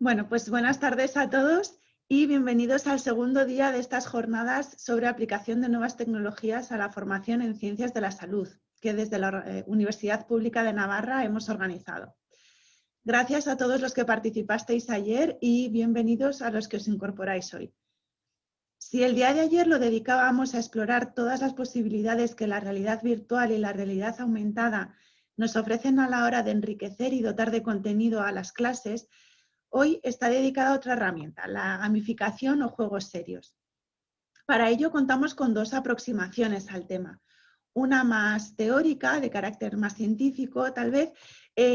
Bueno, pues buenas tardes a todos y bienvenidos al segundo día de estas jornadas sobre aplicación de nuevas tecnologías a la formación en ciencias de la salud, que desde la Universidad Pública de Navarra hemos organizado. Gracias a todos los que participasteis ayer y bienvenidos a los que os incorporáis hoy. Si el día de ayer lo dedicábamos a explorar todas las posibilidades que la realidad virtual y la realidad aumentada nos ofrecen a la hora de enriquecer y dotar de contenido a las clases, hoy está dedicada a otra herramienta, la gamificación o juegos serios. Para ello contamos con dos aproximaciones al tema. Una más teórica, de carácter más científico, tal vez,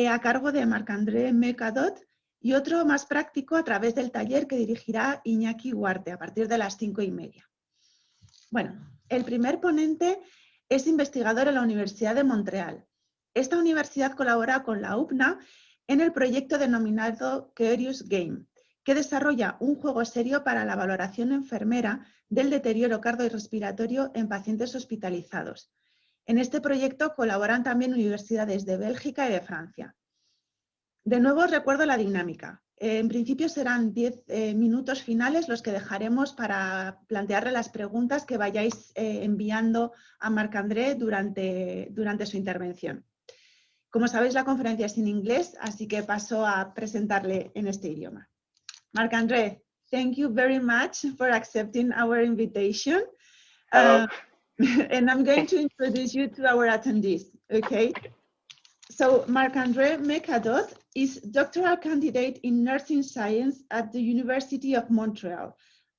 a cargo de Marc-André Maheu Cadotte, y otro más práctico a través del taller que dirigirá Iñaki Huarte a partir de las 5:30. Bueno, el primer ponente es investigador en la Universidad de Montreal. Esta universidad colabora con la UPNA en el proyecto denominado Curious Game, que desarrolla un juego serio para la valoración enfermera del deterioro cardiorrespiratorio en pacientes hospitalizados. En este proyecto colaboran también universidades de Bélgica y de Francia. De nuevo os recuerdo la dinámica. En principio serán 10 minutos finales los que dejaremos para plantearle las preguntas que vayáis enviando a Marc-André durante su intervención. Como sabéis, la conferencia es en inglés, así que paso a presentarle en este idioma. Marc-André, thank you very much for accepting our invitation. And I'm going to introduce you to our attendees, okay? So Marc-André Maheu Cadotte is doctoral candidate in nursing science at the University of Montreal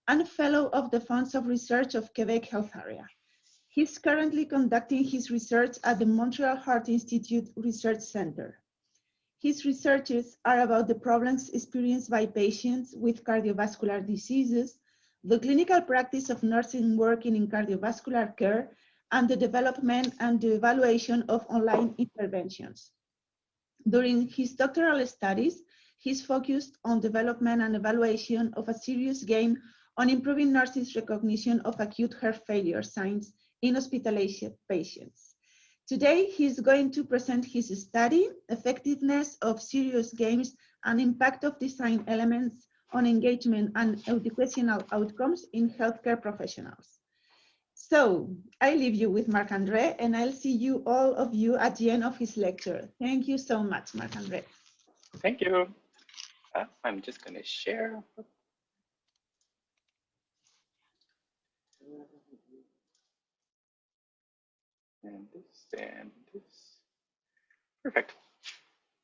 and fellow of the Funds of Research of Quebec Health Area. He's currently conducting his research at the Montreal Heart Institute Research Center. His researches are about the problems experienced by patients with cardiovascular diseases, the clinical practice of nursing working in cardiovascular care, and the development and the evaluation of online interventions. During his doctoral studies, he's focused on development and evaluation of a serious game on improving nurses' recognition of acute heart failure signs in hospitalized patients. Today, he's going to present his study, Effectiveness of Serious Games and Impact of Design Elements on Engagement and Educational Outcomes in Healthcare Professionals. So I leave you with Marc-André, and I'll see you all of you at the end of his lecture. Thank you so much, Marc-André. Thank you. I'm just going to share. And this. Perfect.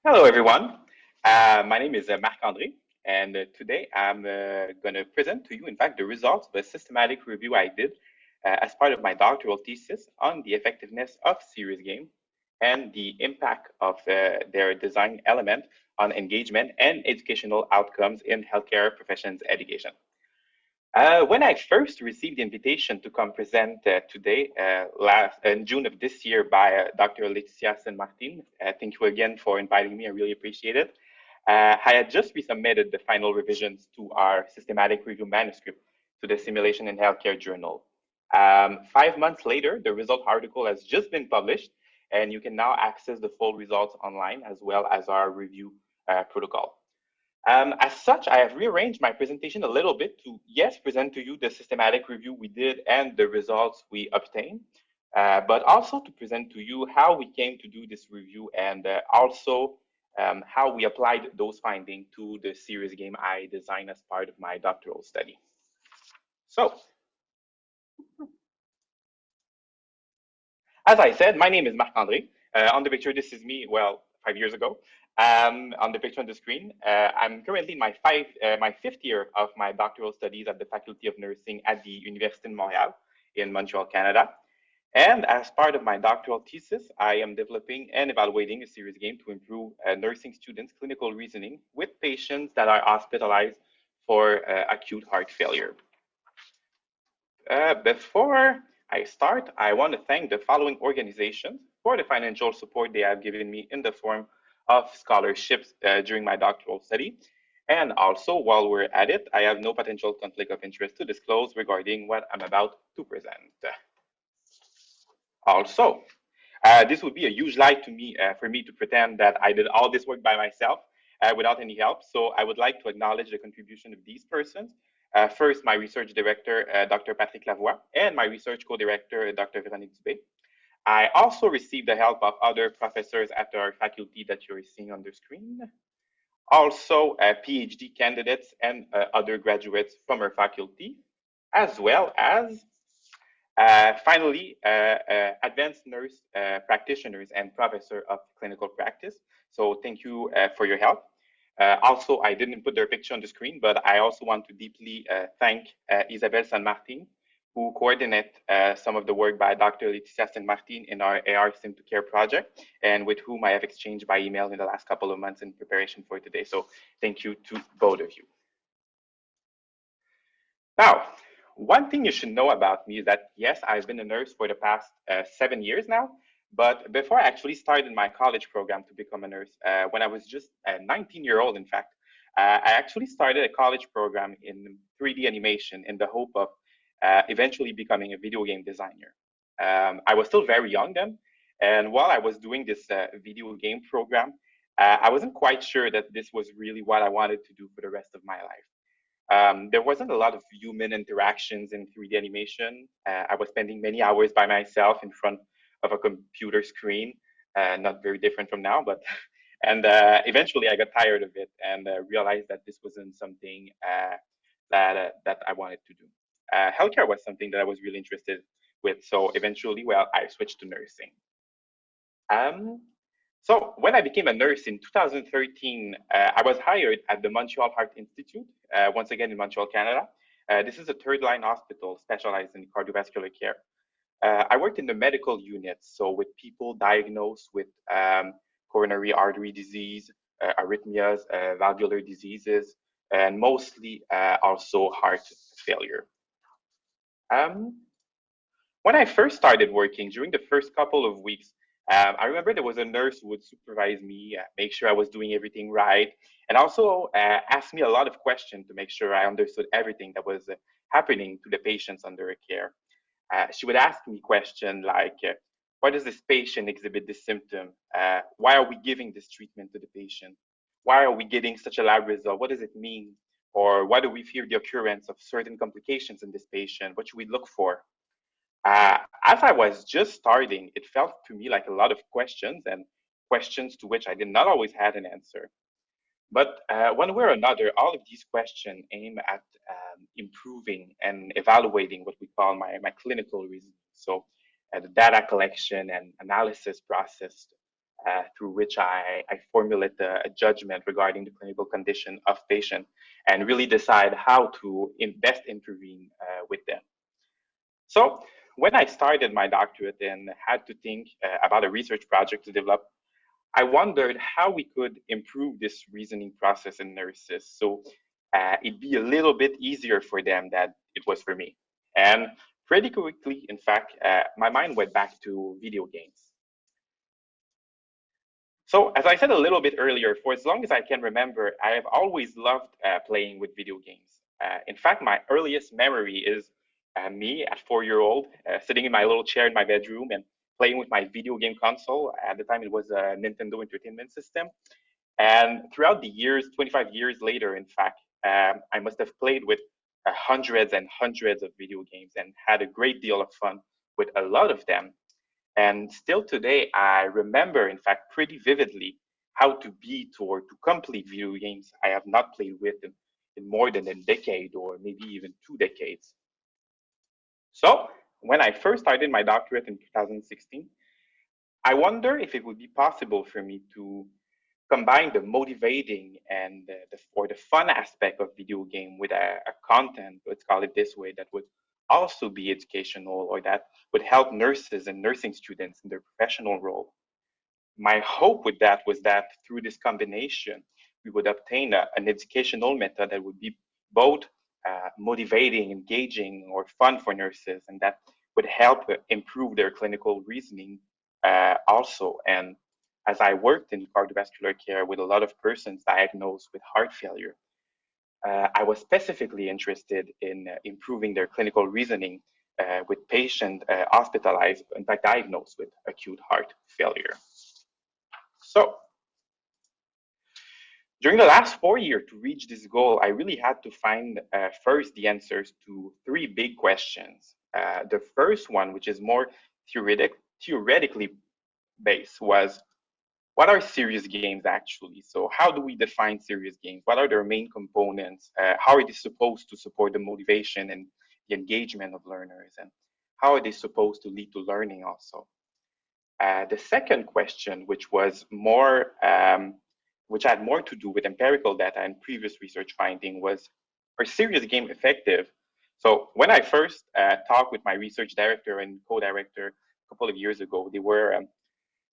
Hello, everyone. My name is Marc-André, and today I'm going to present to you, in fact, the results of a systematic review I did as part of my doctoral thesis on the effectiveness of serious game and the impact of their design element on engagement and educational outcomes in healthcare professions education. When I first received the invitation to come present today, in June of this year by Dr. Laetitia Saint-Martin, thank you again for inviting me, I really appreciate it. I had just resubmitted the final revisions to our systematic review manuscript to the Simulation in Healthcare journal. 5 months later, the result article has just been published, and you can now access the full results online as well as our review protocol. As such, I have rearranged my presentation a little bit to, yes, present to you the systematic review we did and the results we obtained, but also to present to you how we came to do this review and also how we applied those findings to the serious game I designed as part of my doctoral study. So, as I said, my name is Marc-André. On the picture, this is me, well, 5 years ago. On the picture on the screen, I'm currently in my fifth year of my doctoral studies at the Faculty of Nursing at the Université de Montréal in Montreal, Canada. And as part of my doctoral thesis, I am developing and evaluating a serious game to improve nursing students' clinical reasoning with patients that are hospitalized for acute heart failure. Before I start, I want to thank the following organizations for the financial support they have given me in the form of scholarships during my doctoral study. And also, while we're at it, I have no potential conflict of interest to disclose regarding what I'm about to present. Also, this would be a huge lie to me for me to pretend that I did all this work by myself. without any help. So I would like to acknowledge the contribution of these persons. First, my research director, Dr. Patrick Lavoie, and my research co-director, Dr. Véronique Dubé. I also received the help of other professors at our faculty that you're seeing on the screen. Also, PhD candidates and other graduates from our faculty, as well as finally, advanced nurse practitioners and professor of clinical practice. So thank you for your help. Also, I didn't put their picture on the screen, but I also want to deeply thank Isabelle San Martin, who coordinate some of the work by Dr. Laetitia San Martin in our AR Sim to Care project, and with whom I have exchanged by email in the last couple of months in preparation for today. So thank you to both of you. Now, one thing you should know about me is that, yes, I've been a nurse for the past 7 years now, but before I actually started my college program to become a nurse, when I was just a 19-year-old, in fact, I actually started a college program in 3D animation in the hope of eventually becoming a video game designer. I was still very young then, and while I was doing this video game program, I wasn't quite sure that this was really what I wanted to do for the rest of my life. There wasn't a lot of human interactions in 3D animation. I was spending many hours by myself in front of a computer screen, not very different from now, but, and eventually I got tired of it and realized that this wasn't something that I wanted to do. Healthcare was something that I was really interested with, so eventually, well, I switched to nursing. So when I became a nurse in 2013, I was hired at the Montreal Heart Institute, once again in Montreal, Canada. This is a third-line hospital specialized in cardiovascular care. I worked in the medical unit, so with people diagnosed with coronary artery disease, arrhythmias, valvular diseases, and mostly also heart failure. When I first started working, during the first couple of weeks, I remember there was a nurse who would supervise me, make sure I was doing everything right, and also ask me a lot of questions to make sure I understood everything that was happening to the patients under her care. She would ask me questions like, why does this patient exhibit this symptom? Why are we giving this treatment to the patient? Why are we getting such a lab result? What does it mean? Or why do we fear the occurrence of certain complications in this patient? What should we look for? As I was just starting, it felt to me like a lot of questions, and questions to which I did not always have an answer. But one way or another, all of these questions aim at improving and evaluating what we call my clinical reasoning. So the data collection and analysis process through which I formulate a judgment regarding the clinical condition of patient and really decide how to best intervene with them. So when I started my doctorate and had to think about a research project to develop, I wondered how we could improve this reasoning process in nurses so it'd be a little bit easier for them than it was for me. And pretty quickly, in fact, my mind went back to video games. So as I said a little bit earlier, for as long as I can remember, I have always loved playing with video games. In fact, my earliest memory is me at 4-year-old sitting in my little chair in my bedroom and playing with my video game console. At the time, it was a Nintendo Entertainment System. And throughout the years, 25 years later, in fact, I must have played with hundreds and hundreds of video games and had a great deal of fun with a lot of them. And still today, I remember, in fact, pretty vividly how to beat or to complete video games I have not played with in more than a decade or maybe even 2 decades. So when I first started my doctorate in 2016, I wonder if it would be possible for me to combine the motivating and the fun aspect of video game with a content, let's call it this way, that would also be educational or that would help nurses and nursing students in their professional role. My hope with that was that through this combination, we would obtain an educational method that would be both motivating, engaging, or fun for nurses, and that would help improve their clinical reasoning also. And as I worked in cardiovascular care with a lot of persons diagnosed with heart failure, I was specifically interested in improving their clinical reasoning with patients hospitalized, in fact, diagnosed with acute heart failure. So During the last 4 years, to reach this goal, I really had to find first the answers to three big questions. The first one, which is more theoretically based, was what are serious games actually? So how do we define serious games? What are their main components? How are they supposed to support the motivation and the engagement of learners? And how are they supposed to lead to learning also? The second question, which was more, which had more to do with empirical data and previous research finding, was, are serious games effective? So when I first talked with my research director and co-director a couple of years ago, they were,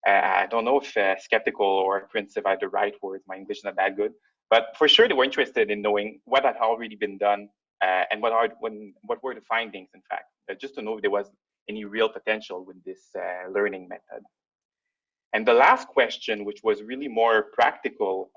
I don't know if skeptical or apprehensive are the right words, my English is not that good, but for sure they were interested in knowing what had already been done and what were the findings, in fact, just to know if there was any real potential with this learning method. And the last question, which was really more practical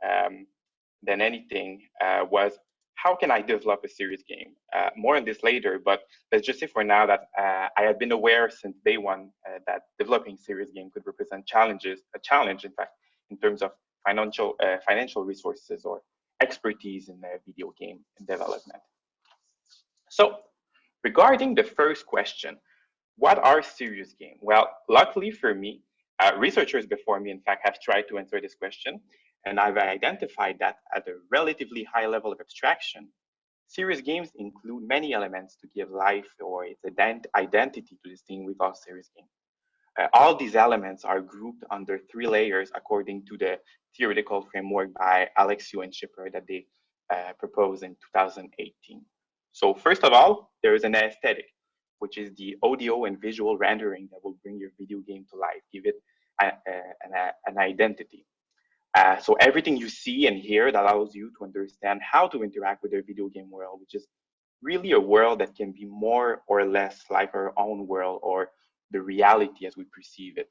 than anything, was how can I develop a serious game? More on this later, but let's just say for now that I had been aware since day one that developing serious game could represent a challenge, in fact, in terms of financial resources or expertise in video game development. So regarding the first question, what are serious games? Well, luckily for me, researchers before me, in fact, have tried to answer this question, and I've identified that at a relatively high level of abstraction, serious games include many elements to give life or its identity to this thing we call serious game. All these elements are grouped under three layers according to the theoretical framework by Alexiou and Schipper that they proposed in 2018. So first of all, there is an aesthetic, which is the audio and visual rendering that will bring your video game to life, give it an identity. So everything you see and hear that allows you to understand how to interact with the video game world, which is really a world that can be more or less like our own world or the reality as we perceive it.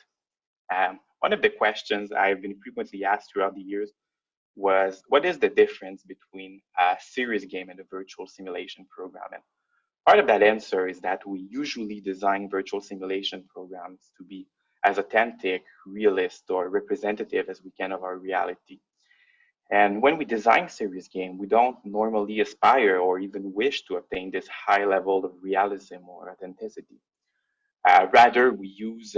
One of the questions I've been frequently asked throughout the years was, what is the difference between a serious game and a virtual simulation program? And part of that answer is that we usually design virtual simulation programs to be as authentic, realist, or representative as we can of our reality. And when we design serious game, we don't normally aspire or even wish to obtain this high level of realism or authenticity. Rather, we use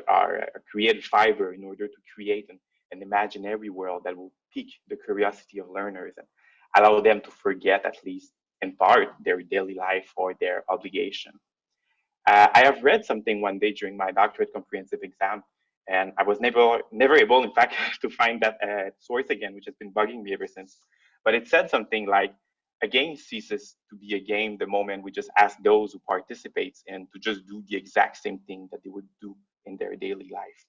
our creative fiber in order to create an imaginary world that will pique the curiosity of learners and allow them to forget, at least in part, their daily life or their obligation. I have read something one day during my doctorate comprehensive exam, and I was never able, in fact, to find that source again, which has been bugging me ever since. But it said something like, a game ceases to be a game the moment we just ask those who participate in to just do the exact same thing that they would do in their daily life.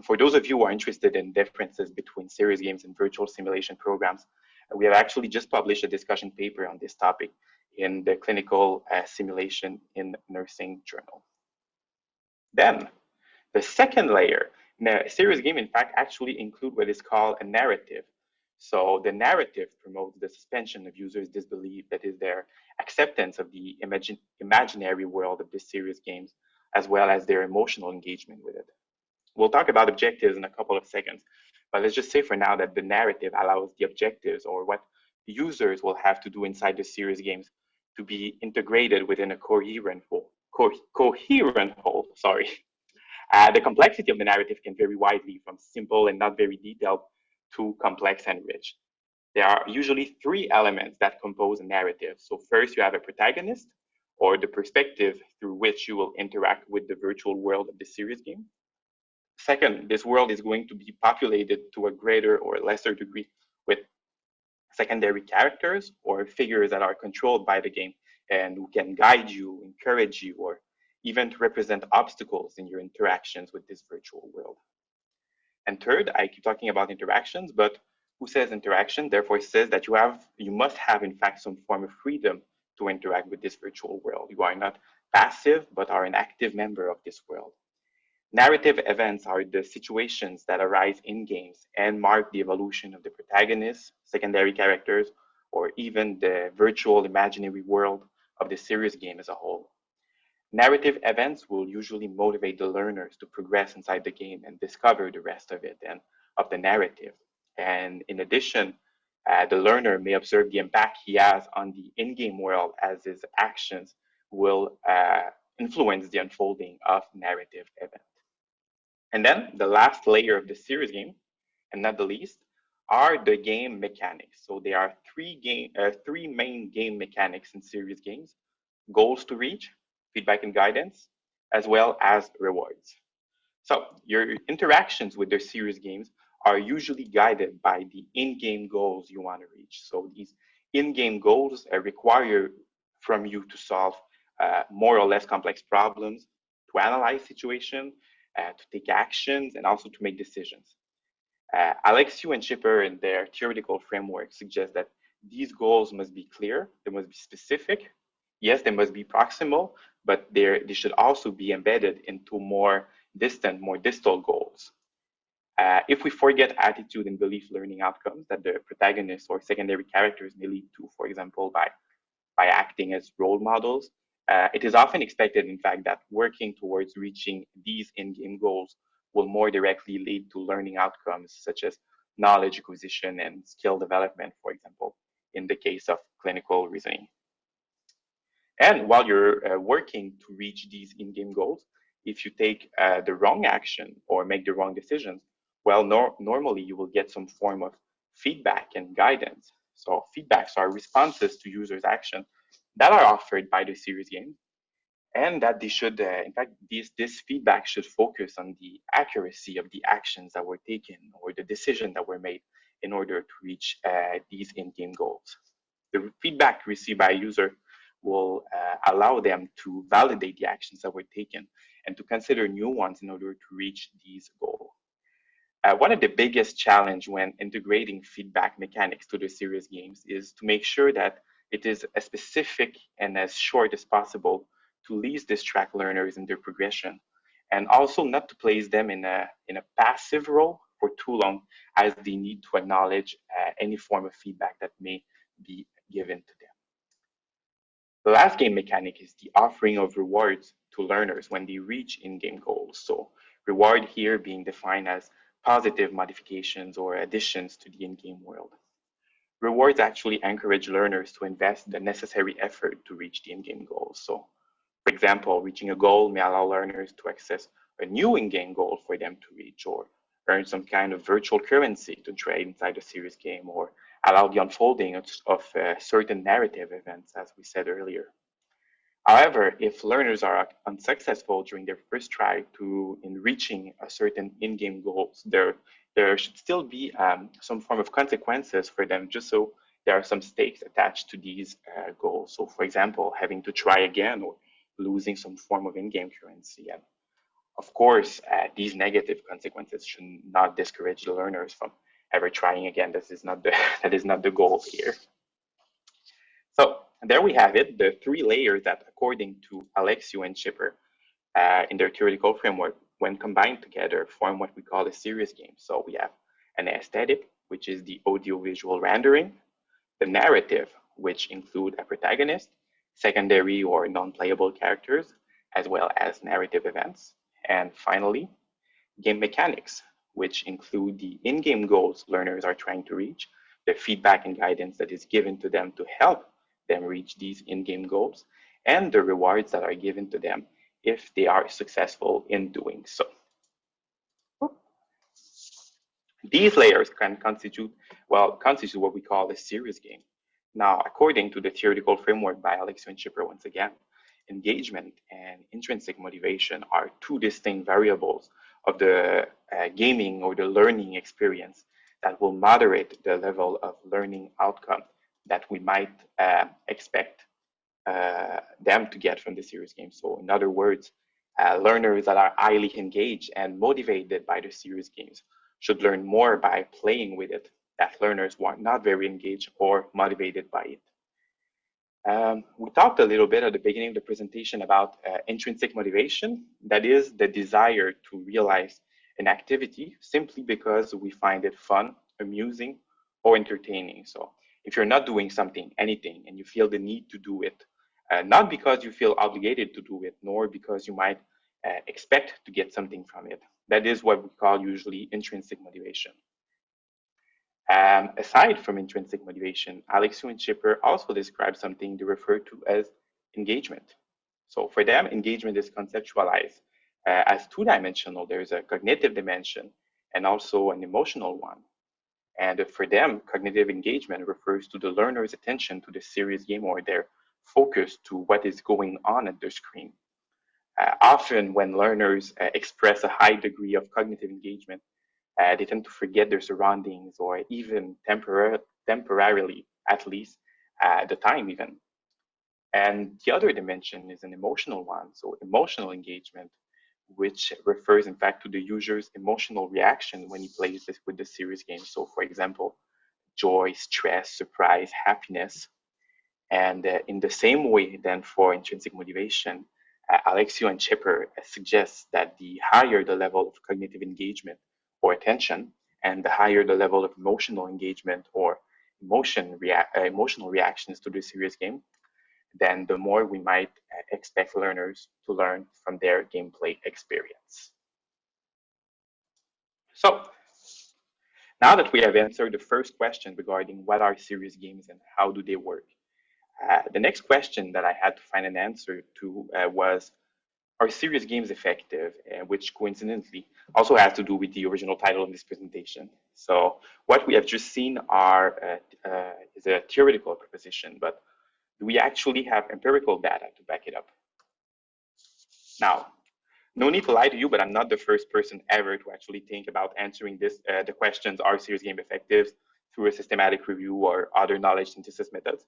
For those of you who are interested in differences between serious games and virtual simulation programs, we have actually just published a discussion paper on this topic in the Clinical Simulation in Nursing journal. Then, the second layer, a serious game, in fact, actually include what is called a narrative. So the narrative promotes the suspension of users' disbelief, that is their acceptance of the imaginary world of these serious games, as well as their emotional engagement with it. We'll talk about objectives in a couple of seconds, but let's just say for now that the narrative allows the objectives or what the users will have to do inside the serious games to be integrated within a coherent whole. The complexity of the narrative can vary widely from simple and not very detailed to complex and rich. There are usually three elements that compose a narrative. So first, you have a protagonist, or the perspective through which you will interact with the virtual world of the serious game. Second, this world is going to be populated to a greater or lesser degree with secondary characters or figures that are controlled by the game and who can guide you, encourage you, or even to represent obstacles in your interactions with this virtual world. And third, I keep talking about interactions, but who says interaction therefore says that you must have, in fact, some form of freedom to interact with this virtual world. You are not passive, but are an active member of this world. Narrative events are the situations that arise in games and mark the evolution of the protagonists, secondary characters, or even the virtual imaginary world of the serious game as a whole. Narrative events will usually motivate the learners to progress inside the game and discover the rest of it and of the narrative. And in addition, the learner may observe the impact he has on the in-game world as his actions will influence the unfolding of narrative events. And then the last layer of the serious game, and not the least, are the game mechanics. So there are three main game mechanics in serious games: goals to reach, feedback and guidance, as well as rewards. So your interactions with the serious games are usually guided by the in-game goals you want to reach. So these in-game goals require from you to solve more or less complex problems, to analyze situation, to take actions, and also to make decisions. Alexiou and Schipper in their theoretical framework suggest that these goals must be clear, they must be specific. Yes, they must be proximal, but they should also be embedded into more distant, more distal goals. If we forget attitude and belief learning outcomes that the protagonists or secondary characters may lead to, for example, by acting as role models, it is often expected, in fact, that working towards reaching these in-game goals will more directly lead to learning outcomes such as knowledge acquisition and skill development, for example, in the case of clinical reasoning. And while you're working to reach these in-game goals, if you take the wrong action or make the wrong decisions, well, normally you will get some form of feedback and guidance. So feedbacks are responses to users' action that are offered by the serious game, and that they should, in fact, this feedback should focus on the accuracy of the actions that were taken or the decisions that were made in order to reach these in-game goals. The feedback received by a user will allow them to validate the actions that were taken and to consider new ones in order to reach these goals. One of the biggest challenge when integrating feedback mechanics to the serious games is to make sure that it is as specific and as short as possible to least distract learners in their progression, and also not to place them in a passive role for too long, as they need to acknowledge any form of feedback that may be given to them. The last game mechanic is the offering of rewards to learners when they reach in-game goals. So reward here being defined as positive modifications or additions to the in-game world. Rewards actually encourage learners to invest the necessary effort to reach the in-game goals. So, for example, reaching a goal may allow learners to access a new in-game goal for them to reach, or earn some kind of virtual currency to trade inside a serious game, or allow the unfolding of certain narrative events, as we said earlier. However, if learners are unsuccessful during their first try in reaching a certain in-game goals, there should still be some form of consequences for them, just so there are some stakes attached to these goals. So, for example, having to try again or losing some form of in-game currency. And of course, these negative consequences should not discourage the learners from ever trying again. That is not the goal here. So there we have it, the three layers that, according to Alexiou and Schipper, in their theoretical framework, when combined together, form what we call a serious game. So we have an aesthetic, which is the audiovisual rendering, the narrative, which include a protagonist, secondary or non-playable characters, as well as narrative events, and finally, game mechanics, which include the in-game goals learners are trying to reach, the feedback and guidance that is given to them to help them reach these in-game goals, and the rewards that are given to them if they are successful in doing so. These layers can constitute what we call a serious game. Now, according to the theoretical framework by Alexiou and Schipper, once again, engagement and intrinsic motivation are two distinct variables of the gaming or the learning experience that will moderate the level of learning outcome that we might expect them to get from the serious game. So in other words, learners that are highly engaged and motivated by the serious games should learn more by playing with it than learners who are not very engaged or motivated by it. We talked a little bit at the beginning of the presentation about intrinsic motivation. That is the desire to realize an activity simply because we find it fun, amusing, or entertaining. So if you're not doing anything, and you feel the need to do it, not because you feel obligated to do it, nor because you might expect to get something from it. That is what we call usually intrinsic motivation. Aside from intrinsic motivation, Alexiou and Chipper also describe something they refer to as engagement. So for them, engagement is conceptualized as two-dimensional. There's a cognitive dimension and also an emotional one. And for them, cognitive engagement refers to the learner's attention to the serious game or their focus to what is going on at the screen. Often when learners express a high degree of cognitive engagement, they tend to forget their surroundings or even temporarily, at least, the time even. And the other dimension is an emotional one. So emotional engagement, which refers in fact to the user's emotional reaction when he plays this with the serious game. So for example, joy, stress, surprise, happiness. And in the same way then for intrinsic motivation, Alexiou and Chipper suggest that the higher the level of cognitive engagement or attention, and the higher the level of emotional engagement or emotional reactions to the serious game, then the more we might expect learners to learn from their gameplay experience. So now that we have answered the first question regarding what are serious games and how do they work, the next question that I had to find an answer to was, are serious games effective? Which coincidentally also has to do with the original title of this presentation. So what we have just seen is a theoretical proposition, but do we actually have empirical data to back it up? Now, no need to lie to you, but I'm not the first person ever to actually think about answering the questions, are serious game effective, through a systematic review or other knowledge synthesis methods.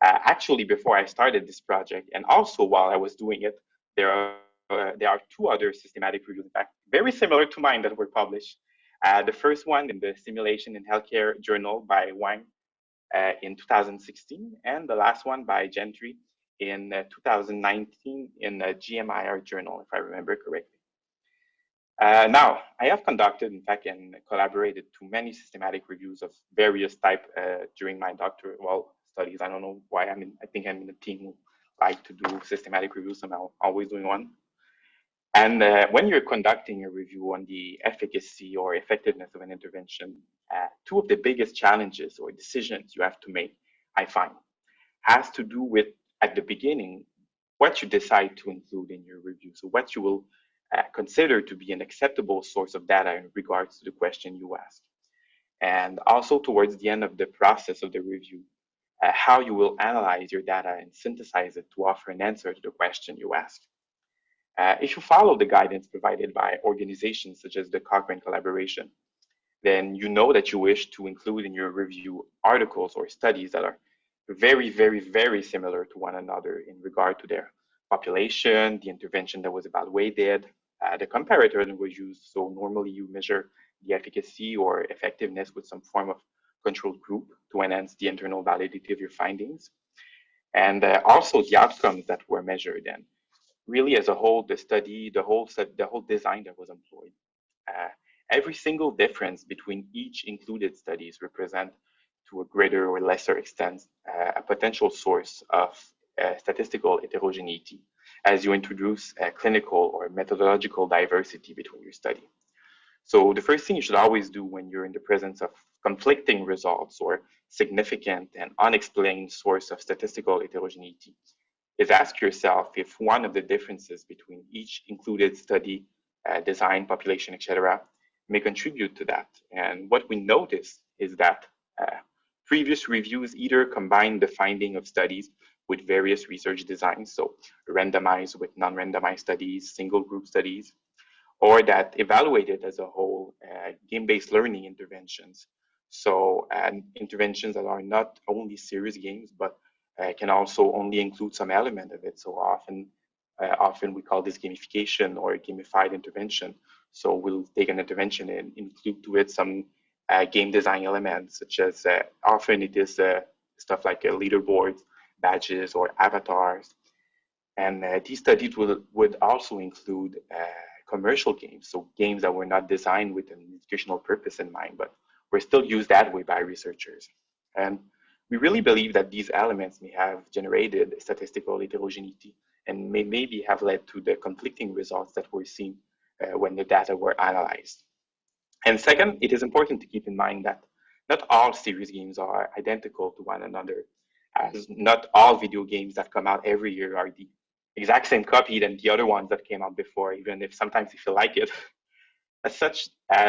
Actually, before I started this project, and also while I was doing it, there are two other systematic reviews, in fact, very similar to mine that were published. The first one in the Simulation in Healthcare journal by Wang in 2016, and the last one by Gentry in 2019 in the GMIR journal, if I remember correctly. Now, I have conducted, in fact, and collaborated to many systematic reviews of various type during my doctoral studies. I don't know why I think I'm in a team who like to do systematic reviews, so I'm always doing one. And when you're conducting a review on the efficacy or effectiveness of an intervention, two of the biggest challenges or decisions you have to make, I find, has to do with, at the beginning, what you decide to include in your review. So what you will consider to be an acceptable source of data in regards to the question you ask. And also towards the end of the process of the review, how you will analyze your data and synthesize it to offer an answer to the question you ask. If you follow the guidance provided by organizations such as the Cochrane Collaboration, then you know that you wish to include in your review articles or studies that are very, very, very similar to one another in regard to their population, the intervention that was evaluated, the comparator that was used. So normally you measure the efficacy or effectiveness with some form of control group to enhance the internal validity of your findings. And also the outcomes that were measured, and really as a whole, the study, the whole design that was employed. Every single difference between each included studies represent, to a greater or lesser extent, a potential source of statistical heterogeneity as you introduce clinical or methodological diversity between your study. So the first thing you should always do when you're in the presence of conflicting results or significant and unexplained source of statistical heterogeneity is ask yourself if one of the differences between each included study, design, population, etc., may contribute to that. And what we notice is that previous reviews either combine the finding of studies with various research designs, so randomized with non-randomized studies, single group studies, or that evaluated as a whole game-based learning interventions. So interventions that are not only serious games, but can also only include some element of it. So often we call this gamification or gamified intervention. So we'll take an intervention and include to it some game design elements, such as often it is stuff like leaderboards, badges, or avatars. And these studies would also include commercial games, so games that were not designed with an educational purpose in mind, but were still used that way by researchers. And we really believe that these elements may have generated statistical heterogeneity and may maybe have led to the conflicting results that were seen when the data were analyzed. And second, it is important to keep in mind that not all serious games are identical to one another, as not all video games that come out every year are the exact same copy than the other ones that came out before, even if sometimes you feel like it. As such,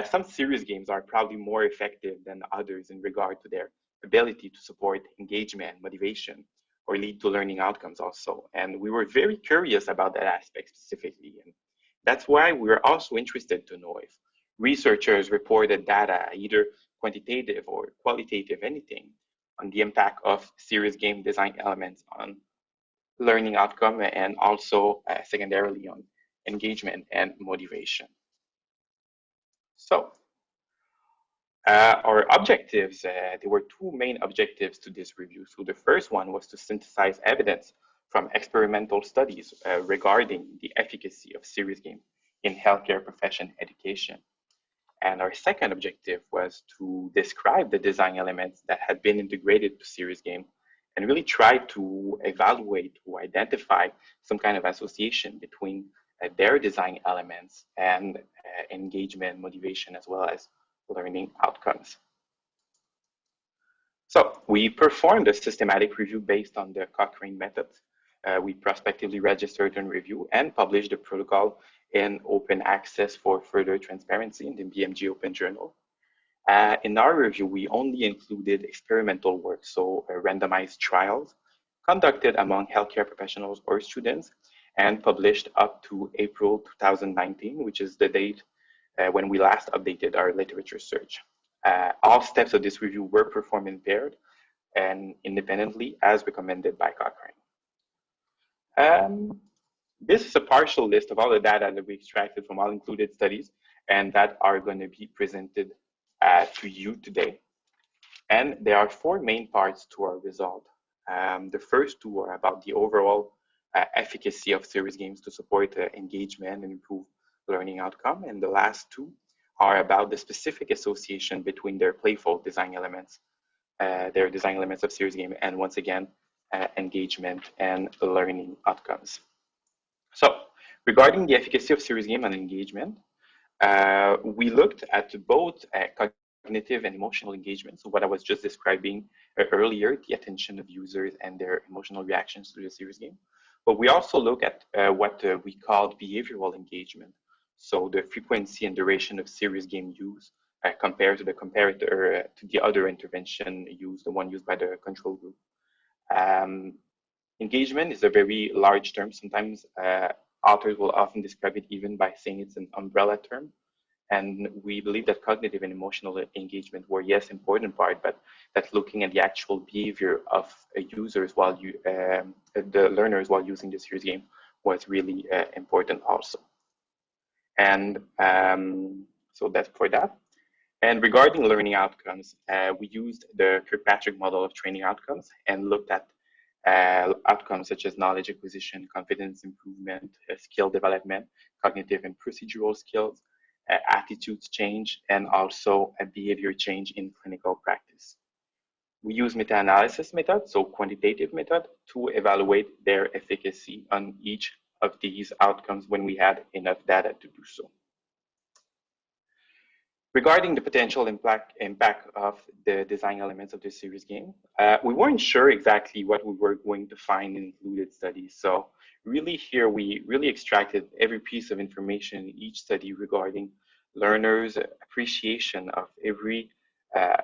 some serious games are probably more effective than others in regard to their ability to support engagement, motivation, or lead to learning outcomes also. And we were very curious about that aspect specifically. And that's why we were also interested to know if researchers reported data, either quantitative or qualitative, anything, on the impact of serious game design elements on learning outcome and also secondarily on engagement and motivation. So our objectives, there were two main objectives to this review. So the first one was to synthesize evidence from experimental studies regarding the efficacy of serious games in healthcare profession education. And our second objective was to describe the design elements that had been integrated to serious game and really try to evaluate or identify some kind of association between their design elements and engagement, motivation, as well as learning outcomes. So we performed a systematic review based on the Cochrane method. We prospectively registered and review and published the protocol in open access for further transparency in the BMG Open Journal. In our review, we only included experimental work, so randomized trials conducted among healthcare professionals or students and published up to April 2019, which is the date when we last updated our literature search. All steps of this review were performed in paired and independently as recommended by Cochrane. This is a partial list of all the data that we extracted from all included studies and that are going to be presented to you today. And there are four main parts to our result. The first two are about the overall efficacy of serious games to support engagement and improve learning outcome. And the last two are about the specific association between their playful design elements, their design elements of serious game, and once again, engagement and learning outcomes. So regarding the efficacy of serious game and engagement, we looked at both cognitive and emotional engagement. So what I was just describing earlier, the attention of users and their emotional reactions to the serious game. But we also look at what we called behavioral engagement. So the frequency and duration of serious game use compared to the comparator to the other intervention used, the one used by the control group. Engagement is a very large term. Sometimes authors will often describe it even by saying it's an umbrella term. And we believe that cognitive and emotional engagement were, yes, important part, but that looking at the actual behavior of users while the learners while using the serious game was really important also. And so that's for that. And regarding learning outcomes, we used the Kirkpatrick model of training outcomes and looked at outcomes such as knowledge acquisition, confidence improvement, skill development, cognitive and procedural skills, attitudes change, and also a behavior change in clinical practice. We use meta-analysis method, so quantitative method, to evaluate their efficacy on each of these outcomes when we had enough data to do so. Regarding the potential impact of the design elements of this serious game, we weren't sure exactly what we were going to find in included studies. So really here, we really extracted every piece of information in each study regarding learners' appreciation of every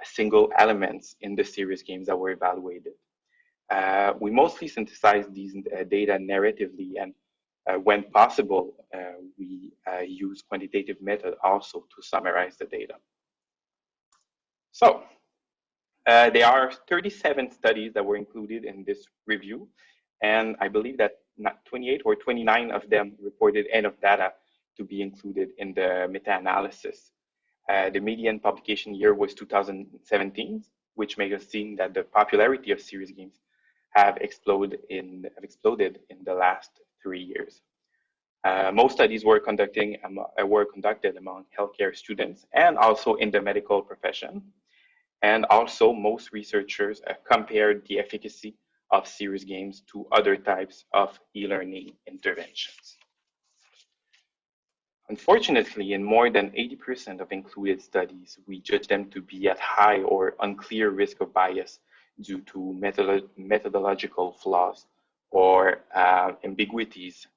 single elements in the serious games that were evaluated. We mostly synthesized these data narratively, and when possible, we use quantitative method also to summarize the data. So there are 37 studies that were included in this review, and I believe that 28 or 29 of them reported enough data to be included in the meta-analysis. The median publication year was 2017, which makes us think that the popularity of serious games have exploded in the last 3 years. Most studies were conducted among healthcare students and also in the medical profession. And also most researchers compared the efficacy of serious games to other types of e-learning interventions. Unfortunately, in more than 80% of included studies, we judge them to be at high or unclear risk of bias due to methodological flaws or ambiguities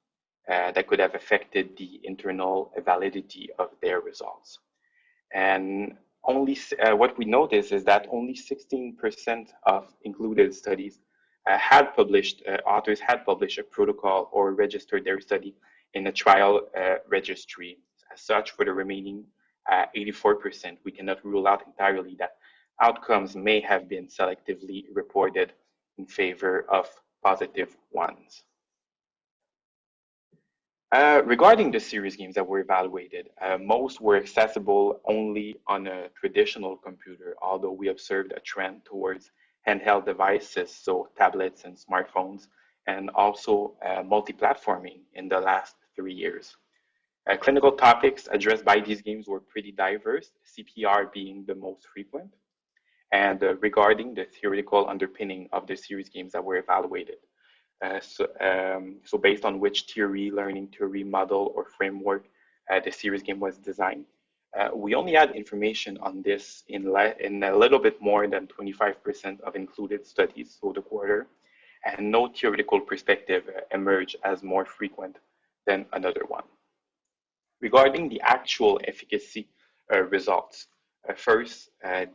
that could have affected the internal validity of their results. And only what we notice is that only 16% of included studies authors had published a protocol or registered their study in a trial registry. As such, for the remaining 84%, we cannot rule out entirely that outcomes may have been selectively reported in favor of positive ones. Regarding the series games that were evaluated, most were accessible only on a traditional computer, although we observed a trend towards handheld devices, so tablets and smartphones, and also multi-platforming in the last 3 years. Clinical topics addressed by these games were pretty diverse, CPR being the most frequent, and regarding the theoretical underpinning of the series games that were evaluated. So based on which learning theory, model, or framework the series game was designed. We only had information on this in a little bit more than 25% of included studies for the quarter, and no theoretical perspective emerged as more frequent than another one. Regarding the actual efficacy results, first,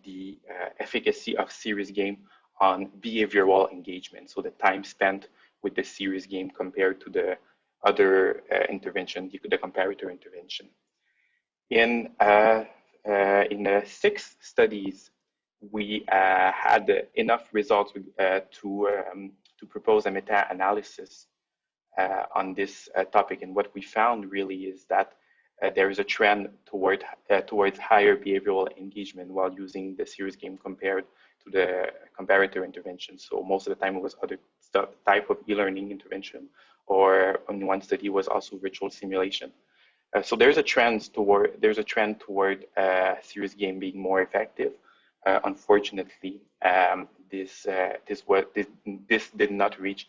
the efficacy of series game on behavioral engagement, so the time spent with the series game compared to the other intervention, the comparator intervention. In 6 studies, we had enough results to propose a meta-analysis on this topic. And what we found really is that there is a trend towards higher behavioral engagement while using the series game compared to the comparator intervention. So most of the time it was other type of e-learning intervention, or in one study was also virtual simulation. So there's a trend toward series game being more effective. Unfortunately, this did not reach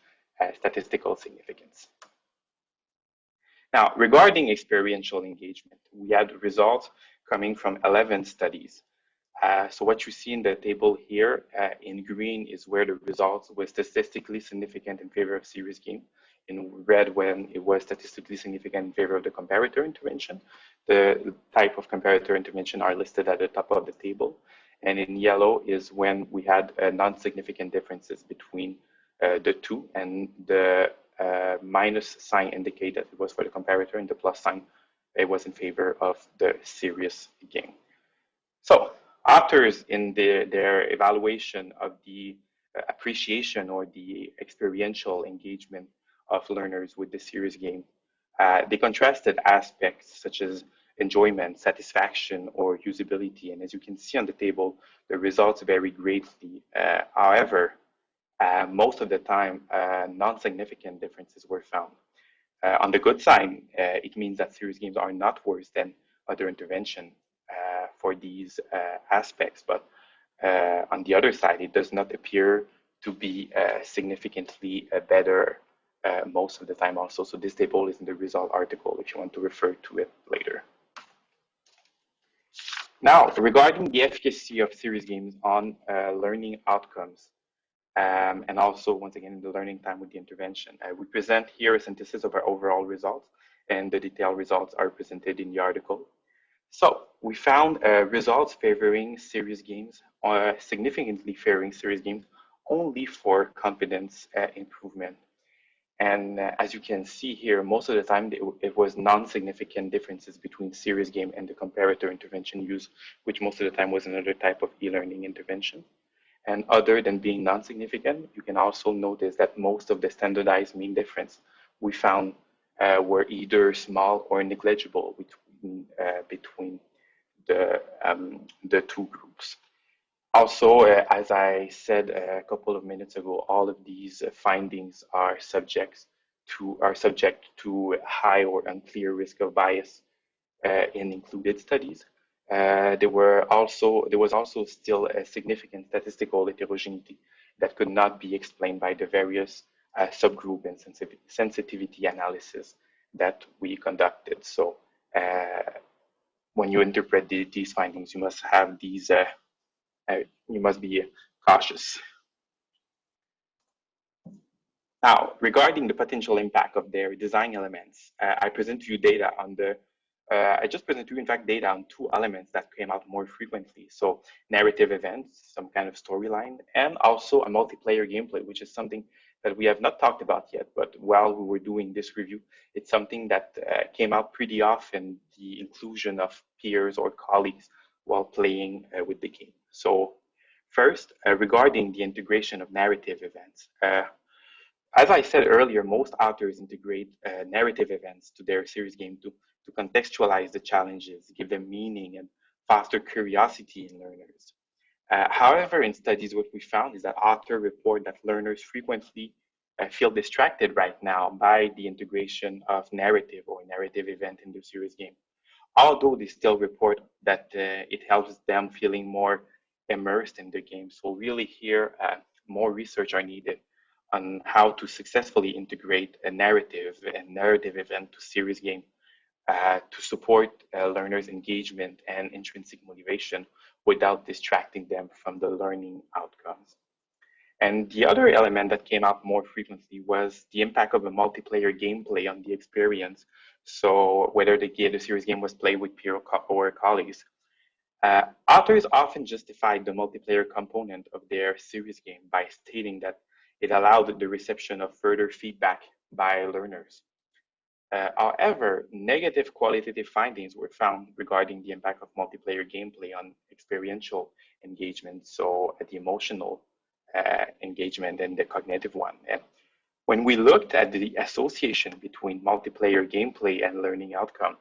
statistical significance. Now, regarding experiential engagement, we had results coming from 11 studies. So what you see in the table here in green is where the results were statistically significant in favor of series game. In red, when it was statistically significant in favor of the comparator intervention. The type of comparator intervention are listed at the top of the table. And in yellow is when we had non-significant differences between the two, and the minus sign indicate that it was for the comparator, and the plus sign it was in favor of the series game. So authors in their evaluation of the appreciation or the experiential engagement of learners with the series game, they contrasted aspects such as enjoyment, satisfaction, or usability. And as you can see on the table, the results vary greatly. However, most of the time, non-significant differences were found. On the good side, it means that series games are not worse than other intervention for these aspects. But on the other side, it does not appear to be significantly better most of the time also. So this table is in the result article if you want to refer to it later. Now, regarding the efficacy of series games on learning outcomes, and also, once again, the learning time with the intervention. We present here a synthesis of our overall results, and the detailed results are presented in the article. So we found results favoring series games, significantly favoring series games only for confidence improvement. And as you can see here, most of the time it was non-significant differences between series game and the comparator intervention used, which most of the time was another type of e-learning intervention. And other than being non-significant, you can also notice that most of the standardized mean difference we found were either small or negligible between the two groups. Also, as I said a couple of minutes ago, all of these findings are subject to high or unclear risk of bias in included studies. There was also still a significant statistical heterogeneity that could not be explained by the various subgroup and sensitivity analysis that we conducted. So when you interpret these findings, you must have these, you must be cautious. Now, regarding the potential impact of their design elements, I present to you data on the, I just present to you, in fact, data on two elements that came out more frequently. So narrative events, some kind of storyline, and also a multiplayer gameplay, which is something that we have not talked about yet, but while we were doing this review, it's something that came out pretty often, the inclusion of peers or colleagues while playing with the game. So first, regarding the integration of narrative events, as I said earlier, most authors integrate narrative events to their series game to contextualize the challenges, give them meaning, and foster curiosity in learners. However, in studies, what we found is that authors report that learners frequently feel distracted right now by the integration of narrative or narrative event in the series game. Although they still report that it helps them feeling more immersed in the game. So really here, more research are needed on how to successfully integrate a narrative and narrative event to series game to support learners' engagement and intrinsic motivation without distracting them from the learning outcomes. And the other element that came up more frequently was the impact of a multiplayer gameplay on the experience. So whether the series game was played with peer or colleagues. Authors often justified the multiplayer component of their series game by stating that it allowed the reception of further feedback by learners. However, negative qualitative findings were found regarding the impact of multiplayer gameplay on experiential engagement, so the emotional engagement and the cognitive one. And when we looked at the association between multiplayer gameplay and learning outcome,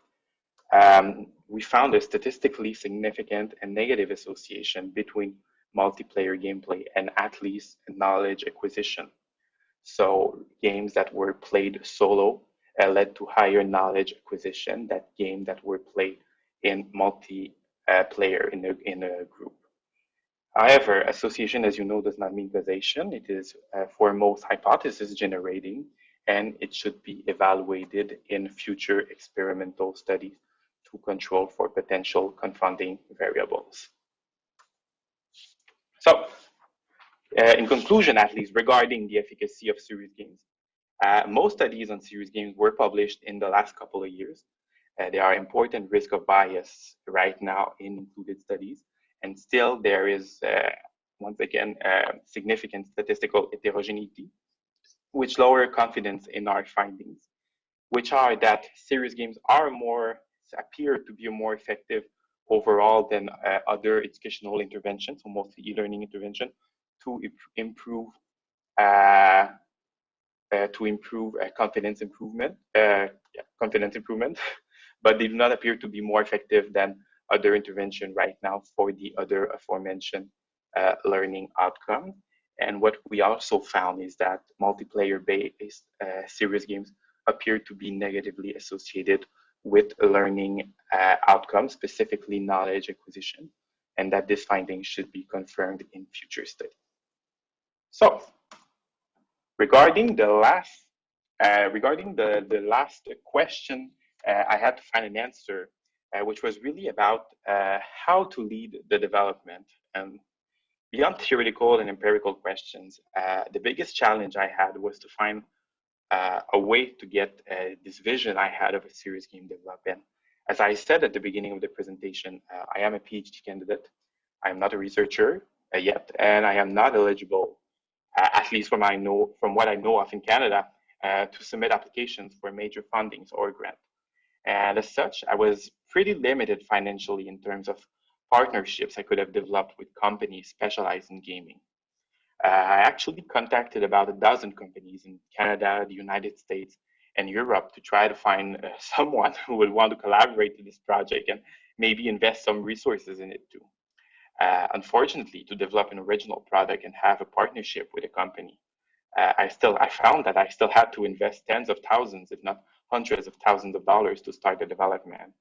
we found a statistically significant and negative association between multiplayer gameplay and at least knowledge acquisition. So games that were played solo led to higher knowledge acquisition than games that were played in multiplayer in a group. However, association, as you know, does not mean causation. It is foremost hypothesis generating, and it should be evaluated in future experimental studies to control for potential confounding variables. So, in conclusion, at least regarding the efficacy of series games, most studies on series games were published in the last couple of years. There are important risk of bias right now in included studies, and still there is, once again, significant statistical heterogeneity, which lower confidence in our findings, which are that series games appear to be more effective overall than other educational interventions, so mostly e-learning intervention, to improve confidence improvement, but they do not appear to be more effective than other intervention right now for the other aforementioned learning outcome. And what we also found is that multiplayer-based series games appear to be negatively associated with learning outcomes, specifically knowledge acquisition, and that this finding should be confirmed in future studies. So, regarding the last question, I had to find an answer, which was really about how to lead the development. Beyond theoretical and empirical questions, the biggest challenge I had was to find a way to get this vision I had of a series game development. As I said at the beginning of the presentation, I am a PhD candidate. I am not a researcher yet, and I am not eligible, at least from what I know of in Canada, to submit applications for major fundings or grant. And as such, I was pretty limited financially in terms of partnerships I could have developed with companies specialized in gaming. I actually contacted about a dozen companies in Canada, the United States, and Europe to try to find someone who would want to collaborate in this project and maybe invest some resources in it too. Unfortunately, to develop an original product and have a partnership with a company, I found that I still had to invest tens of thousands, if not hundreds of thousands of dollars to start the development.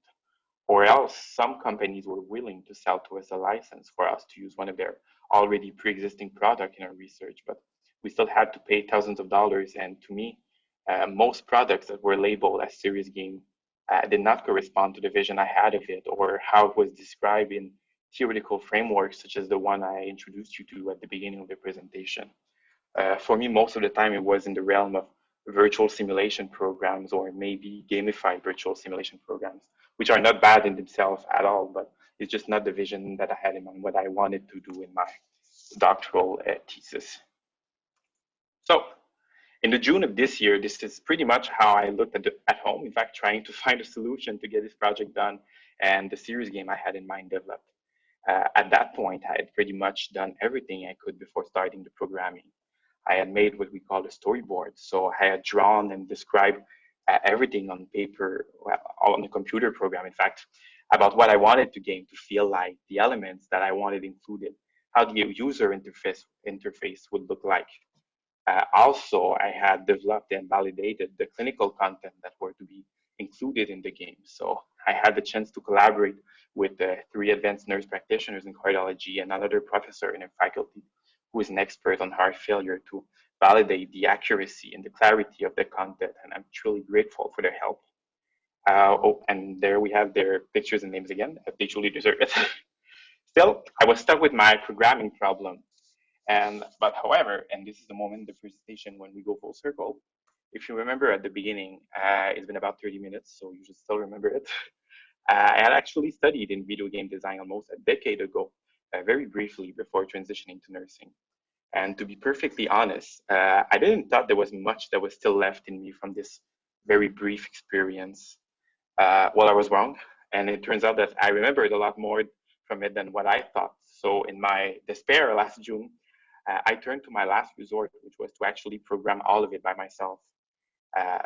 Or else some companies were willing to sell to us a license for us to use one of their already pre-existing product in our research, but we still had to pay thousands of dollars. And to me, most products that were labeled as serious game did not correspond to the vision I had of it or how it was described in theoretical frameworks such as the one I introduced you to at the beginning of the presentation. For me, most of the time it was in the realm of virtual simulation programs or maybe gamified virtual simulation programs, which are not bad in themselves at all, but it's just not the vision that I had in mind, what I wanted to do in my doctoral thesis. So in the June of this year, this is pretty much how I looked at home, in fact, trying to find a solution to get this project done and the series game I had in mind developed. At that point, I had pretty much done everything I could before starting the programming. I had made what we call a storyboard. So I had drawn and described everything on paper, well, on the computer program, in fact, about what I wanted the game to feel like, the elements that I wanted included, how the user interface would look like. Also, I had developed and validated the clinical content that were to be included in the game. So I had the chance to collaborate with the 3 advanced nurse practitioners in cardiology and another professor in a faculty who is an expert on heart failure to validate the accuracy and the clarity of the content. And I'm truly grateful for their help. And there we have their pictures and names again. They truly deserve it. Still, I was stuck with my programming problem. But however, and this is the moment in the presentation when we go full circle, if you remember at the beginning, it's been about 30 minutes, so you should still remember it. I had actually studied in video game design almost a decade ago, very briefly before transitioning to nursing. And to be perfectly honest, I didn't thought there was much that was still left in me from this very brief experience. Well, I was wrong. And it turns out that I remembered a lot more from it than what I thought. So in my despair last June, I turned to my last resort, which was to actually program all of it by myself.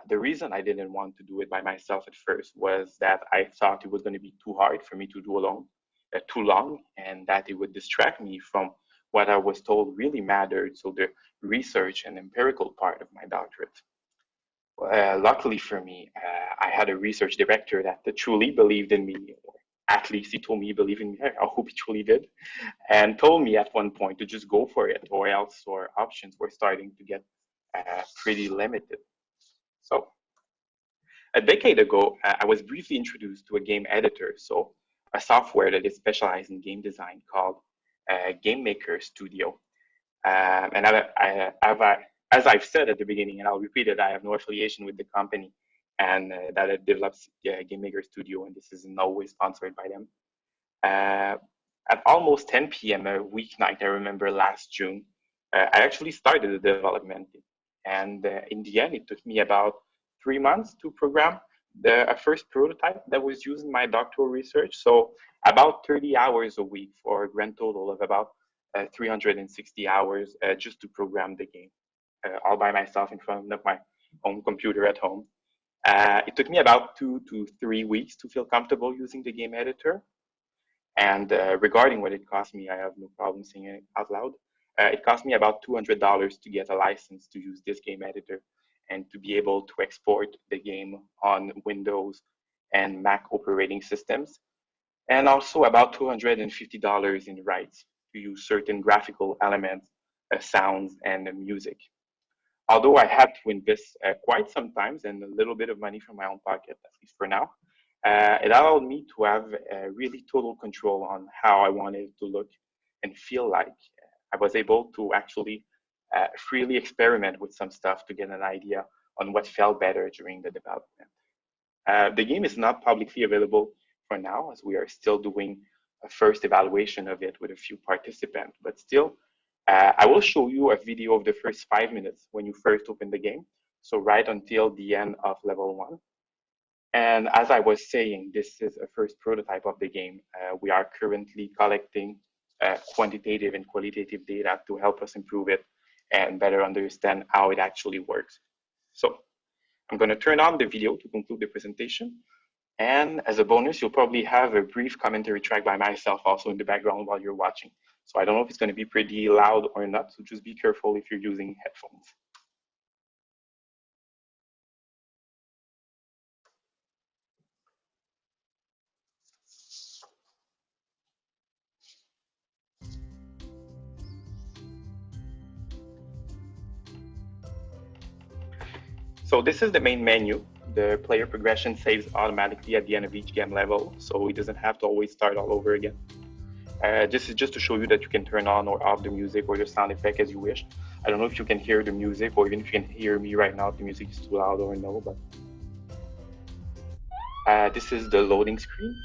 The reason I didn't want to do it by myself at first was that I thought it was going to be too hard for me to do alone, too long, and that it would distract me from what I was told really mattered, so the research and empirical part of my doctorate. Luckily for me, I had a research director that truly believed in me, or at least he told me he believed in me. I hope he truly did, and told me at one point to just go for it, or else our options were starting to get pretty limited. So a decade ago, I was briefly introduced to a game editor, so a software that is specialized in game design called Game Maker Studio. And as I've said at the beginning, and I'll repeat it, I have no affiliation with the company, and that it develops Game Maker Studio, and this is in no way sponsored by them. At almost 10 p.m. a weeknight, I remember last June, I actually started the development. And in the end, it took me about 3 months to program a first prototype that was used in my doctoral research. So about 30 hours a week for a grand total of about 360 hours just to program the game, all by myself in front of my own computer at home. It took me about 2 to 3 weeks to feel comfortable using the game editor. And regarding what it cost me, I have no problem saying it out loud. It cost me about $200 to get a license to use this game editor and to be able to export the game on Windows and Mac operating systems. And also about $250 in rights to use certain graphical elements, sounds, and music. Although I had to invest quite sometimes and a little bit of money from my own pocket, at least for now, it allowed me to have really total control on how I wanted it to look and feel like. I was able to actually freely experiment with some stuff to get an idea on what felt better during the development. The game is not publicly available for now, as we are still doing a first evaluation of it with a few participants, but still, I will show you a video of the first 5 minutes when you first open the game, so right until the end of level 1. And as I was saying, this is a first prototype of the game. We are currently collecting quantitative and qualitative data to help us improve it and better understand how it actually works. So I'm going to turn on the video to conclude the presentation. And as a bonus, you'll probably have a brief commentary track by myself also in the background while you're watching. So I don't know if it's going to be pretty loud or not, so just be careful if you're using headphones. So this is the main menu. the player progression saves automatically at the end of each game level, so he doesn't have to always start all over again. This is just to show you that you can turn on or off the music or the sound effect as you wish. I don't know if you can hear the music or even if you can hear me right now, if the music is too loud or no, but this is the loading screen.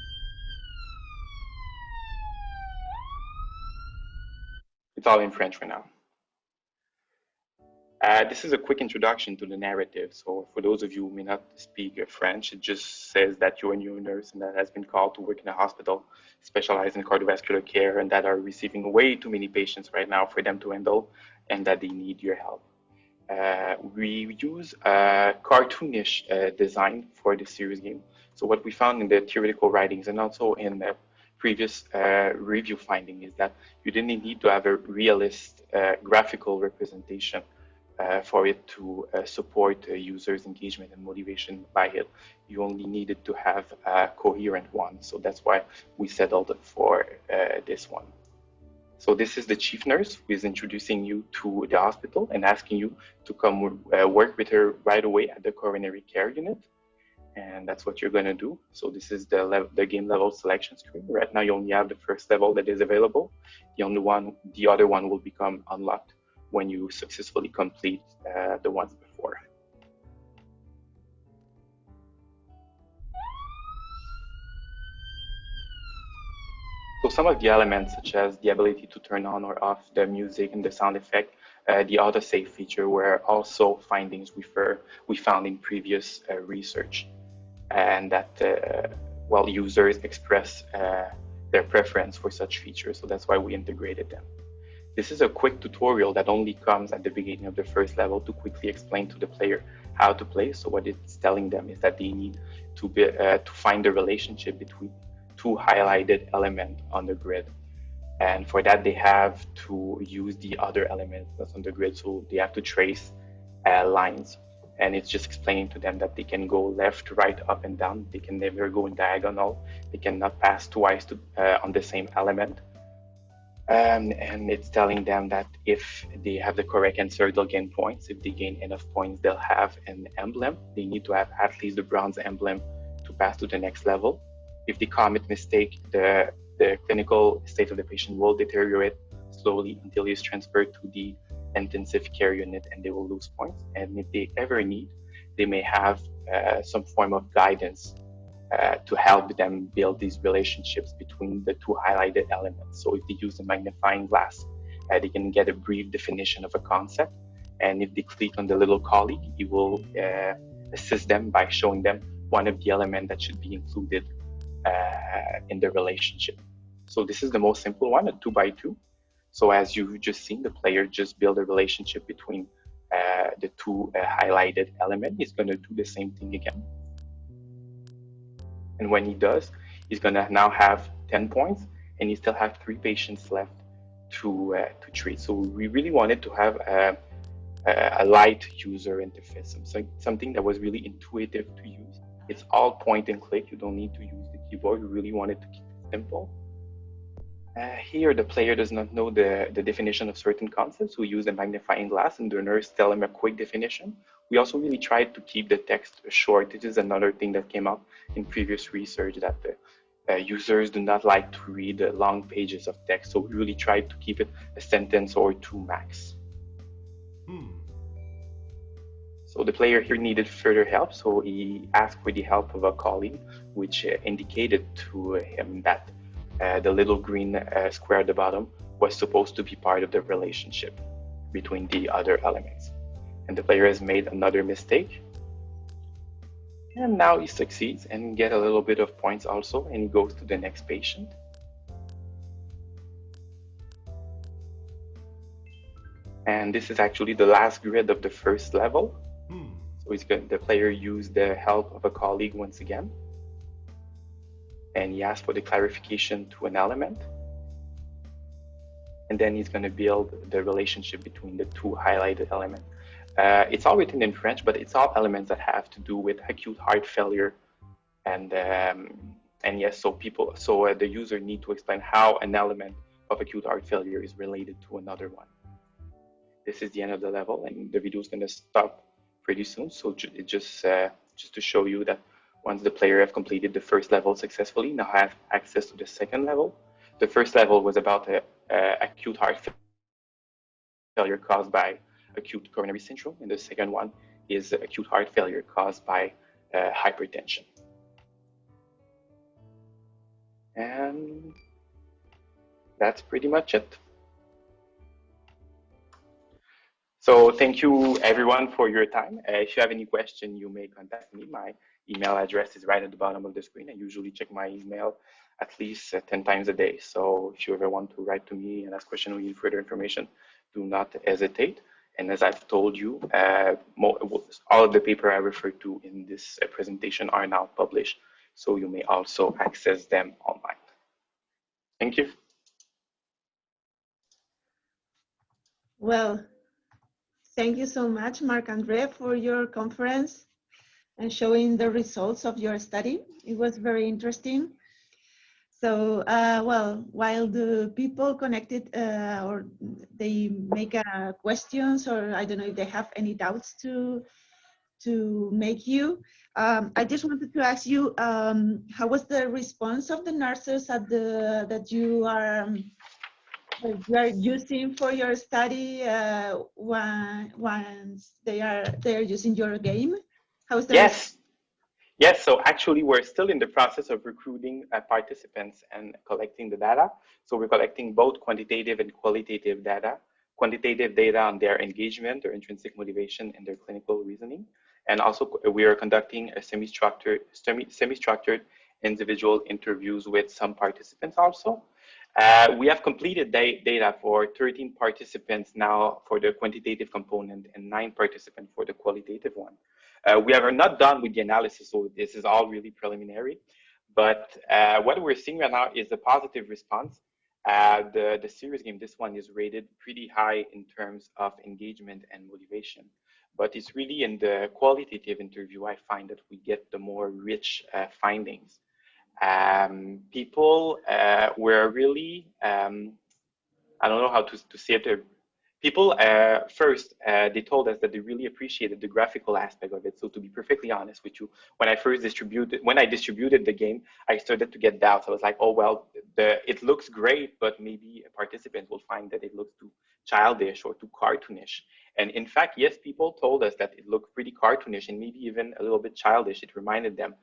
It's all in French right now. This is a quick introduction to the narrative. So for those of you who may not speak French, it just says that you're a new nurse and that has been called to work in a hospital specialized in cardiovascular care and that are receiving way too many patients right now for them to handle and that they need your help. We use a cartoonish design for this series game. So what we found in the theoretical writings and also in the previous review finding is that you didn't need to have a realist graphical representation for it to support users' engagement and motivation by it. You only needed to have a coherent one. So that's why we settled for this one. So this is the chief nurse who is introducing you to the hospital and asking you to come work with her right away at the coronary care unit. And that's what you're going to do. So this is the game level selection screen. Right now you only have the first level that is available. The other one will become unlocked when you successfully complete the ones before. So some of the elements, such as the ability to turn on or off the music and the sound effect, the autosave feature, were also findings we found in previous research, and that users express their preference for such features. So that's why we integrated them. This is a quick tutorial that only comes at the beginning of the first level to quickly explain to the player how to play. So what it's telling them is that they need to find the relationship between two highlighted elements on the grid. And for that, they have to use the other elements that's on the grid. So they have to trace lines. And it's just explaining to them that they can go left, right, up, and down. They can never go in diagonal. They cannot pass twice on the same element. And it's telling them that if they have the correct answer, they'll gain points. If they gain enough points, they'll have an emblem. They need to have at least the bronze emblem to pass to the next level. If they commit mistake, the clinical state of the patient will deteriorate slowly until he is transferred to the intensive care unit and they will lose points. And if they ever need, they may have some form of guidance to help them build these relationships between the two highlighted elements. So if they use a magnifying glass, they can get a brief definition of a concept. And if they click on the little colleague, it will assist them by showing them one of the elements that should be included in the relationship. So this is the most simple one, a 2x2. So as you've just seen, the player just build a relationship between the two highlighted elements. He's going to do the same thing again. And when he does, he's going to now have 10 points and he still have 3 patients left to treat. So we really wanted to have a light user interface, something that was really intuitive to use. It's all point and click. You don't need to use the keyboard. We really wanted to keep it simple. Here, the player does not know the definition of certain concepts. We use a magnifying glass and the nurse tell him a quick definition. We also really tried to keep the text short. This is another thing that came up in previous research, that users do not like to read long pages of text. So we really tried to keep it a sentence or 2 max. So the player here needed further help. So he asked for the help of a colleague, which indicated to him that the little green square at the bottom was supposed to be part of the relationship between the other elements. And the player has made another mistake. And now he succeeds and get a little bit of points also, and he goes to the next patient. And this is actually the last grid of the first level. So the player used the help of a colleague once again. And he asked for the clarification to an element. And then he's going to build the relationship between the two highlighted elements. It's all written in French, but it's all elements that have to do with acute heart failure. And yes, so the user need to explain how an element of acute heart failure is related to another one. This is the end of the level, and the video is going to stop pretty soon. So it just just to show you that once the player have completed the first level successfully, now have access to the second level. The first level was about acute heart failure caused by acute coronary syndrome, and the second one is acute heart failure caused by hypertension. And that's pretty much it. So thank you everyone for your time. If you have any question, you may contact me. My email address is right at the bottom of the screen. I usually check my email at least 10 times a day. So if you ever want to write to me and ask questions or need further information, do not hesitate. And as I've told you, all of the paper I referred to in this presentation are now published. So you may also access them online. Thank you. Well, thank you so much, Marc-André, for your conference and showing the results of your study. It was very interesting. So, well, while the people connected or they make questions, or I don't know if they have any doubts to make you, I just wanted to ask you, how was the response of the nurses at that you are using for your study once they're using your game? How's the response? Yes, so actually we're still in the process of recruiting participants and collecting the data. So we're collecting both quantitative and qualitative data. Quantitative data on their engagement, their intrinsic motivation, and their clinical reasoning. And also we are conducting a semi-structured individual interviews with some participants also. We have completed data for 13 participants now for the quantitative component and 9 participants for the qualitative one. We are not done with the analysis, so this is all really preliminary. But what we're seeing right now is a positive response. The serious game, this one is rated pretty high in terms of engagement and motivation. But it's really in the qualitative interview I find that we get the more rich findings. People were really, I don't know how to say it. People first, they told us that they really appreciated the graphical aspect of it. So to be perfectly honest with you, when I distributed the game, I started to get doubts. I was like, oh, well, it looks great, but maybe a participant will find that it looks too childish or too cartoonish. And in fact, yes, people told us that it looked pretty cartoonish and maybe even a little bit childish. It reminded them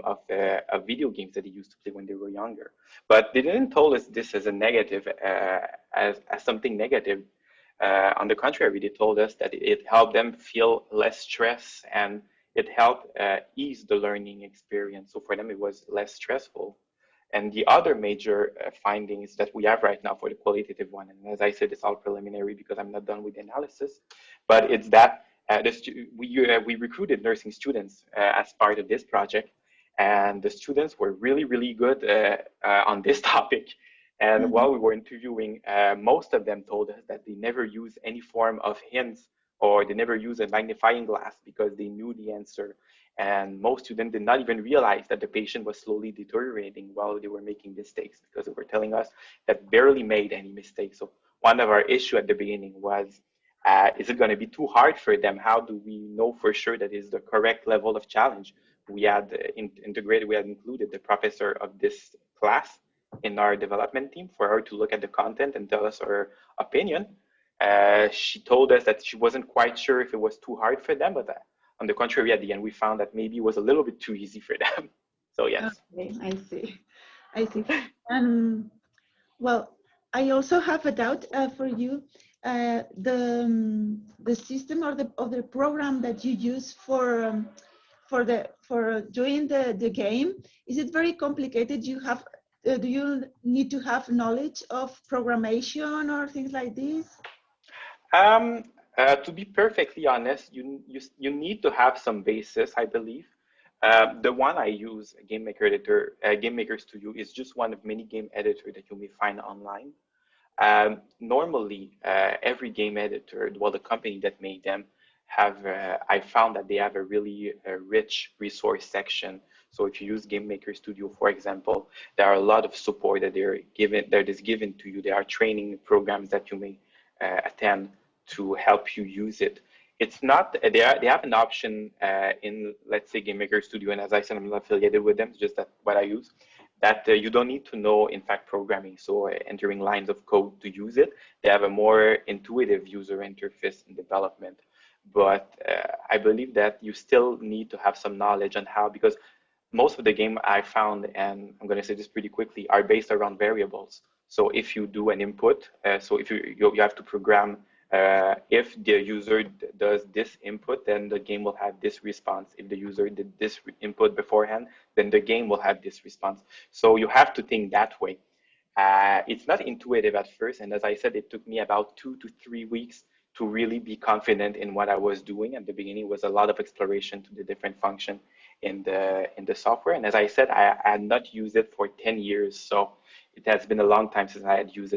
of video games that they used to play when they were younger. But they didn't tell us this as a negative, as something negative. On the contrary, they told us that it helped them feel less stress and it helped ease the learning experience. So for them, it was less stressful. And the other major findings that we have right now for the qualitative one, and as I said, it's all preliminary because I'm not done with the analysis, but it's that we recruited nursing students as part of this project, and the students were really, really good on this topic. And while we were interviewing, most of them told us that they never use any form of hints or they never use a magnifying glass because they knew the answer. And most students did not even realize that the patient was slowly deteriorating while they were making mistakes because they were telling us that barely made any mistakes. So one of our issues at the beginning was, is it going to be too hard for them? How do we know for sure that is the correct level of challenge? We had included the professor of this class in our development team for her to look at the content and tell us her opinion. She told us that she wasn't quite sure if it was too hard for them, but on the contrary, at the end, we found that maybe it was a little bit too easy for them. So yes. Okay, I see. Well, I also have a doubt for you. The system or the program that you use for doing the game, is it very complicated? Do you need to have knowledge of programmation or things like this? To be perfectly honest, you need to have some basis, I believe. The one I use, Game Maker Studio, is just one of many game editors that you may find online. Normally, every game editor, well, the company that made them, I found that they have a really rich resource section. So if you use Game Maker Studio, for example, there are a lot of support that that is given to you. There are training programs that you may attend to help you use it. it's not, they have an option in, let's say, Game Maker Studio, and as I said, I'm not affiliated with them, it's just that what I use, that you don't need to know, in fact, programming, so entering lines of code to use it. They have a more intuitive user interface in development. But I believe that you still need to have some knowledge on how, because most of the game I found, and I'm going to say this pretty quickly, are based around variables. So if you do an input, so if you have to program, if the user does this input, then the game will have this response. If the user did this input beforehand, then the game will have this response. So you have to think that way. It's not intuitive at first, and as I said, it took me about 2 to 3 weeks to really be confident in what I was doing. At the beginning, it was a lot of exploration to the different function in the software. And as I said, I had not used it for 10 years, so it has been a long time since I had used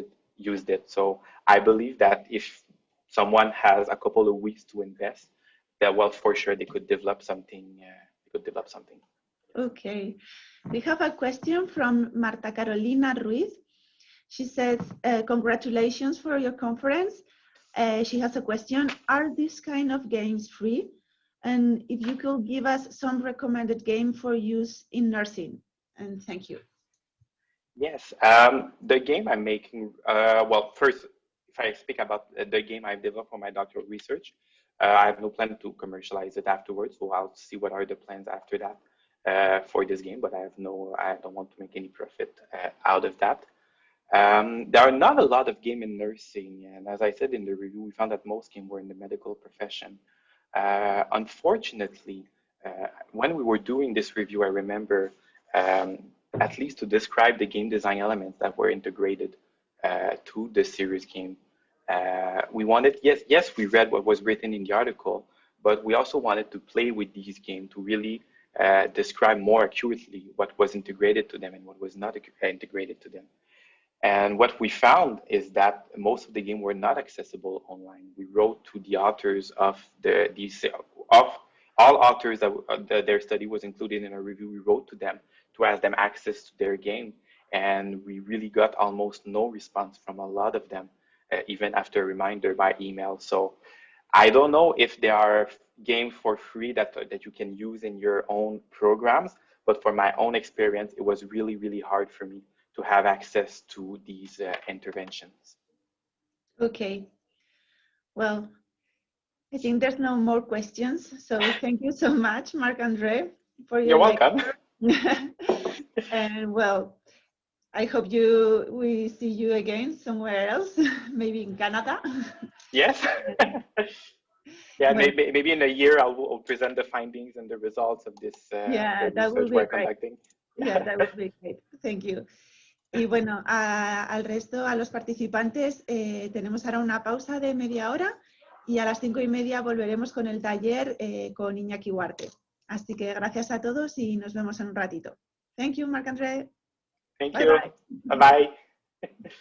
it. So I believe that if someone has a couple of weeks to invest, that, well, for sure they could develop something. Okay, we have a question from Marta Carolina Ruiz. She says, congratulations for your conference. She has a question, are these kind of games free? And if you could give us some recommended game for use in nursing, and thank you. Yes, the game I'm making, well, first, if I speak about the game I've developed for my doctoral research, I have no plan to commercialize it afterwards, so I'll see what are the plans after that for this game, but I don't want to make any profit out of that. There are not a lot of games in nursing, and as I said in the review, we found that most games were in the medical profession. Unfortunately, when we were doing this review, I remember, at least to describe the game design elements that were integrated to the series game, we wanted, yes, we read what was written in the article, but we also wanted to play with these games to really describe more accurately what was integrated to them and what was not integrated to them. And what we found is that most of the game were not accessible online. We wrote to the authors of all authors that their study was included in a review. We wrote to them to ask them access to their game, and we really got almost no response from a lot of them, even after a reminder by email. So I don't know if there are games for free that you can use in your own programs, but for my own experience, it was really, really hard for me to have access to these interventions. Okay. Well, I think there's no more questions. So thank you so much, Marc-André, for your You're welcome. And well, I hope we see you again somewhere else, maybe in Canada. Yes. Yeah, well, maybe in a year I'll present the findings and the results of this yeah, the that research will be we're great. conducting. Yeah, that would be great. Thank you. Y bueno, al resto, a los participantes, tenemos ahora una pausa de media hora y a las 5:30 volveremos con el taller con Iñaki Huarte. Así que gracias a todos y nos vemos en un ratito. Thank you, Marc-André. Thank Bye you. bye. Bye-bye.